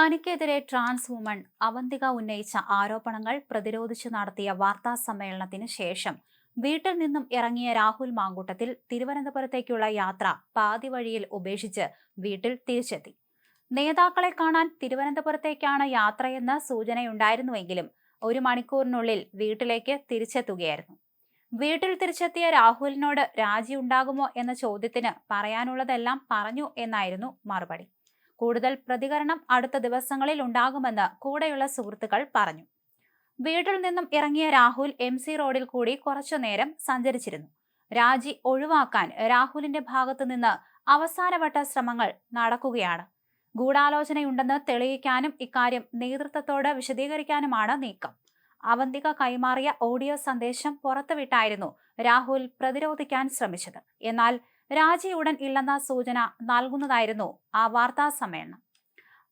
തനിക്കെതിരെ trans woman Avanthika ഉന്നയിച്ച ആരോപണങ്ങൾ പ്രതിരോധിച്ചു നടത്തിയ വാർത്താ സമ്മേളനത്തിന് ശേഷം വീട്ടിൽ നിന്നും ഇറങ്ങിയ രാഹുൽ മാങ്കൂട്ടത്തിൽ തിരുവനന്തപുരത്തേക്കുള്ള യാത്ര പാതി വഴിയിൽ ഉപേക്ഷിച്ച് വീട്ടിൽ തിരിച്ചെത്തി. നേതാക്കളെ കാണാൻ തിരുവനന്തപുരത്തേക്കാണ് യാത്രയെന്ന സൂചനയുണ്ടായിരുന്നുവെങ്കിലും 1 മണിക്കൂറിനുള്ളിൽ വീട്ടിലേക്ക് തിരിച്ചെത്തുകയായിരുന്നു. വീട്ടിൽ തിരിച്ചെത്തിയ രാഹുലിനോട് രാജി ഉണ്ടാകുമോ എന്ന ചോദ്യത്തിന് പറയാനുള്ളതെല്ലാം പറഞ്ഞു എന്നായിരുന്നു മറുപടി. കൂടുതൽ പ്രതികരണം അടുത്ത ദിവസങ്ങളിൽ ഉണ്ടാകുമെന്ന് കൂടെയുള്ള സുഹൃത്തുക്കൾ പറഞ്ഞു. വീട്ടിൽ നിന്നും ഇറങ്ങിയ രാഹുൽ MC റോഡിൽ കൂടി കുറച്ചുനേരം സഞ്ചരിച്ചിരുന്നു. രാജി ഒഴിവാക്കാൻ രാഹുലിന്റെ ഭാഗത്തു നിന്ന് അവസാനവട്ട ശ്രമങ്ങൾ നടക്കുകയാണ്. ഗൂഢാലോചനയുണ്ടെന്ന് തെളിയിക്കാനും ഇക്കാര്യം നേതൃത്വത്തോട് വിശദീകരിക്കാനുമാണ് നീക്കം. അവന്തിക കൈമാറിയ ഓഡിയോ സന്ദേശം പുറത്തുവിട്ടായിരുന്നു രാഹുൽ പ്രതിരോധിക്കാൻ ശ്രമിച്ചത്. എന്നാൽ രാജി ഉടൻ ഇല്ലെന്ന സൂചന നൽകുന്നതായിരുന്നു ആ വാർത്താ സമ്മേളനം.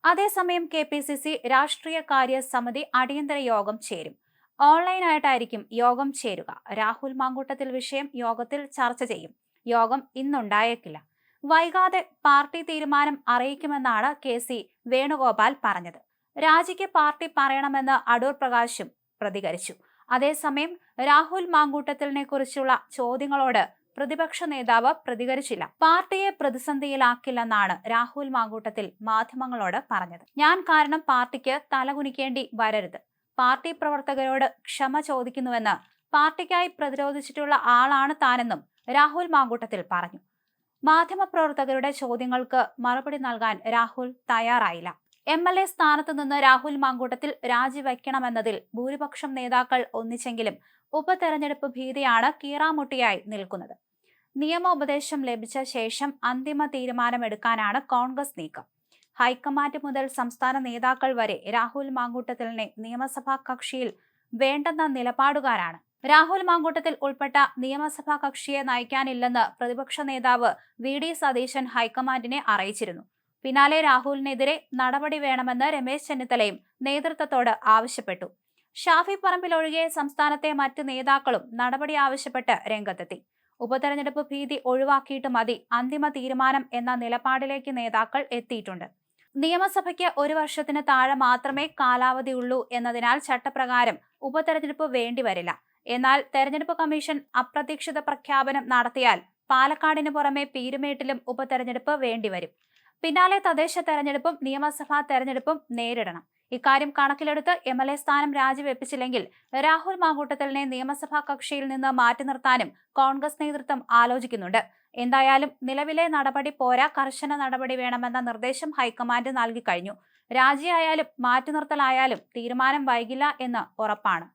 അതേസമയം KPCC രാഷ്ട്രീയകാര്യ സമിതി അടിയന്തര യോഗം ചേരും. ഓൺലൈനായിട്ടായിരിക്കും യോഗം ചേരുക. രാഹുൽ മാങ്കൂട്ടത്തിൽ വിഷയം യോഗത്തിൽ ചർച്ച ചെയ്യും. യോഗം ഇന്നുണ്ടായേക്കില്ല. വൈകാതെ പാർട്ടി തീരുമാനം അറിയിക്കുമെന്നാണ് KC വേണുഗോപാൽ പറഞ്ഞത്. രാജിക്ക് പാർട്ടി പറയണമെന്ന് അടൂർ പ്രകാശും പ്രതികരിച്ചു. അതേസമയം രാഹുൽ മാങ്കൂട്ടത്തിലിനെ കുറിച്ചുള്ള ചോദ്യങ്ങളോട് പ്രതിപക്ഷ നേതാവ് പ്രതികരിച്ചില്ല. പാർട്ടിയെ പ്രതിസന്ധിയിലാക്കില്ലെന്നാണ് രാഹുൽ മാങ്കൂട്ടത്തിൽ മാധ്യമങ്ങളോട് പറഞ്ഞത്. ഞാൻ കാരണം പാർട്ടിക്ക് തലകുനിക്കേണ്ടി വരരുത്. പാർട്ടി പ്രവർത്തകരോട് ക്ഷമ ചോദിക്കുന്നുവെന്ന് പാർട്ടിക്കായി പ്രതിരോധിച്ചിട്ടുള്ള ആളാണ് താനെന്നും രാഹുൽ മാങ്കൂട്ടത്തിൽ പറഞ്ഞു. മാധ്യമപ്രവർത്തകരുടെ ചോദ്യങ്ങൾക്ക് മറുപടി നൽകാൻ രാഹുൽ തയ്യാറായില്ല. MLA സ്ഥാനത്ത് നിന്ന് രാഹുൽ മാങ്കൂട്ടത്തിൽ രാജിവെക്കണമെന്നതിൽ ഭൂരിപക്ഷം നേതാക്കൾ ഒന്നിച്ചെങ്കിലും ഉപതെരഞ്ഞെടുപ്പ് ഭീതിയാണ് കീറാമുട്ടിയായി നിൽക്കുന്നത്. നിയമോപദേശം ലഭിച്ച ശേഷം അന്തിമ തീരുമാനമെടുക്കാനാണ് കോൺഗ്രസ് നീക്കം. ഹൈക്കമാൻഡ് മുതൽ സംസ്ഥാന നേതാക്കൾ വരെ രാഹുൽ മാങ്കൂട്ടത്തിലിനെ നിയമസഭാ കക്ഷിയിൽ വേണ്ടെന്ന നിലപാടുകാരാണ്. രാഹുൽ മാങ്കൂട്ടത്തിൽ ഉൾപ്പെട്ട നിയമസഭാ കക്ഷിയെ നയിക്കാനില്ലെന്ന് പ്രതിപക്ഷ നേതാവ് VD സതീശൻ ഹൈക്കമാൻഡിനെ അറിയിച്ചിരുന്നു. പിന്നാലെ രാഹുലിനെതിരെ നടപടി വേണമെന്ന് രമേശ് ചെന്നിത്തലയും നേതൃത്വത്തോട് ആവശ്യപ്പെട്ടു. ഷാഫി പറമ്പിൽ ഒഴികെ സംസ്ഥാനത്തെ മറ്റ് നേതാക്കളും നടപടി ആവശ്യപ്പെട്ട് രംഗത്തെത്തി. ഉപതെരഞ്ഞെടുപ്പ് ഭീതി ഒഴിവാക്കിയിട്ട് മതി അന്തിമ തീരുമാനം എന്ന നിലപാടിലേക്ക് നേതാക്കൾ എത്തിയിട്ടുണ്ട്. നിയമസഭയ്ക്ക് 1 വർഷത്തിന് താഴെ മാത്രമേ കാലാവധിയുള്ളൂ എന്നതിനാൽ ചട്ടപ്രകാരം ഉപതെരഞ്ഞെടുപ്പ് വേണ്ടിവരില്ല. എന്നാൽ തെരഞ്ഞെടുപ്പ് കമ്മീഷൻ അപ്രതീക്ഷിത പ്രഖ്യാപനം നടത്തിയാൽ പാലക്കാടിന് പുറമെ പീരുമേട്ടിലും ഉപതെരഞ്ഞെടുപ്പ് വേണ്ടിവരും. പിന്നാലെ തദ്ദേശ തെരഞ്ഞെടുപ്പും നിയമസഭാ തെരഞ്ഞെടുപ്പും നേരിടണം. ഇക്കാര്യം കണക്കിലെടുത്ത് MLA സ്ഥാനം രാജിവെപ്പിച്ചില്ലെങ്കിൽ രാഹുൽ മാങ്കൂട്ടത്തിലിനെ നിയമസഭാ കക്ഷിയിൽ നിന്ന് മാറ്റി നിർത്താനും കോൺഗ്രസ് നേതൃത്വം ആലോചിക്കുന്നുണ്ട്. എന്തായാലും നിലവിലെ നടപടി പോരാ, കർശന നടപടി വേണമെന്ന നിർദ്ദേശം ഹൈക്കമാൻഡ് നൽകിക്കഴിഞ്ഞു. രാജിയായാലും മാറ്റി നിർത്തലായാലും തീരുമാനം വൈകില്ല എന്ന് ഉറപ്പാണ്.